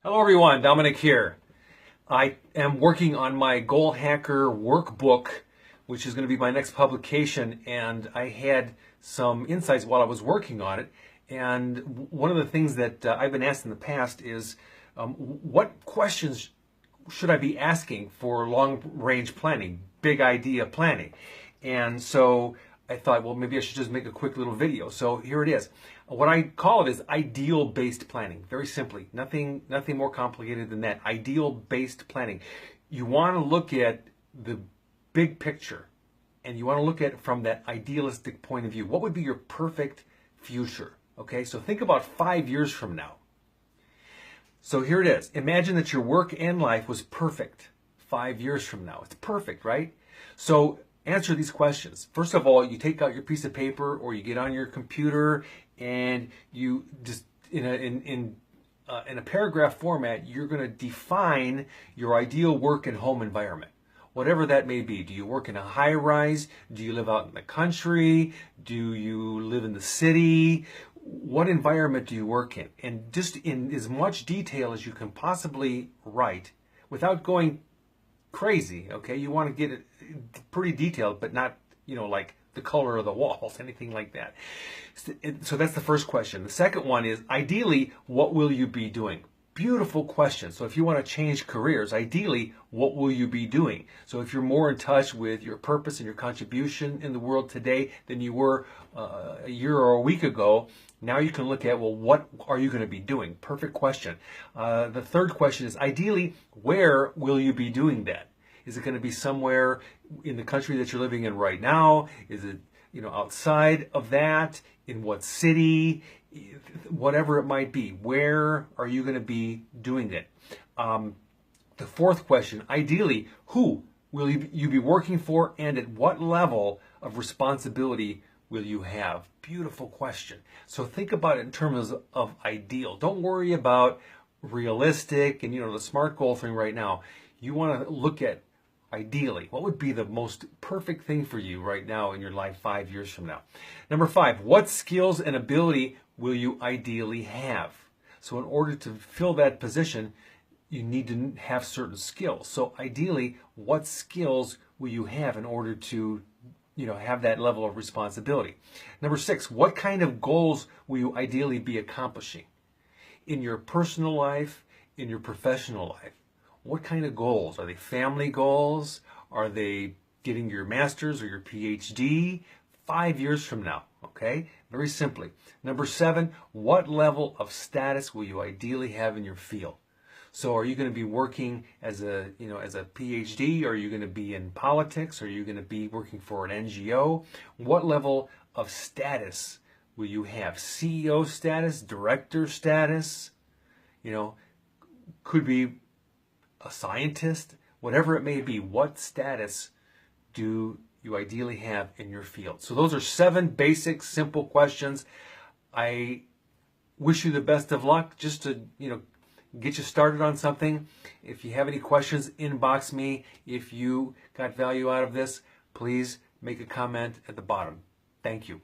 Hello everyone, Dominic here. I am working on my Goal Hacker workbook, which is going to be my next publication, and I had some insights while I was working on it. And one of the things that I've been asked in the past is, what questions should I be asking for long-range planning, big idea planning? And so I thought, well, maybe I should just make a quick little video. So here it is. What I call it is ideal-based planning. Very simply, nothing more complicated than that. Ideal-based planning. You want to look at the big picture, and you want to look at it from that idealistic point of view. What would be your perfect future? Okay, so think about 5 years from now. So here it is. Imagine that your work and life was perfect 5 years from now. It's perfect, right? So answer these questions. First of all, you take out your piece of paper or you get on your computer and you just in a paragraph format, you're going to define your ideal work and home environment. Whatever that may be. Do you work in a high rise? Do you live out in the country? Do you live in the city? What environment do you work in? And just in as much detail as you can possibly write without going crazy, okay? You want to get it pretty detailed, but not, like the color of the walls, anything like that. So that's the first question. The second one is, ideally, what will you be doing? Beautiful question. So if you want to change careers, ideally, what will you be doing? So if you're more in touch with your purpose and your contribution in the world today than you were a year or a week ago, now you can look at, well, what are you going to be doing? Perfect question. The third question is, ideally, where will you be doing that? Is it going to be somewhere in the country that you're living in right now? Is it, outside of that? In what city? Whatever it might be. Where are you going to be doing it? The fourth question, ideally, who will you be working for, and at what level of responsibility will you have? Beautiful question. So think about it in terms of ideal. Don't worry about realistic and, the SMART goal thing right now. You want to look at ideally, what would be the most perfect thing for you right now in your life 5 years from now? Number 5, what skills and ability will you ideally have? So in order to fill that position, you need to have certain skills. So ideally, what skills will you have in order to, have that level of responsibility? Number 6, what kind of goals will you ideally be accomplishing in your personal life, in your professional life? What kind of goals? Are they family goals? Are they getting your master's or your PhD 5 years from now? Okay, very simply. Number 7, what level of status will you ideally have in your field? So are you going to be working as a PhD? Are you going to be in politics? Are you going to be working for an NGO? What level of status will you have? CEO status, director status, could be a scientist, whatever it may be. What status do you ideally have in your field? So those are 7 basic, simple questions. I wish you the best of luck just to, get you started on something. If you have any questions, inbox me. If you got value out of this, please make a comment at the bottom. Thank you.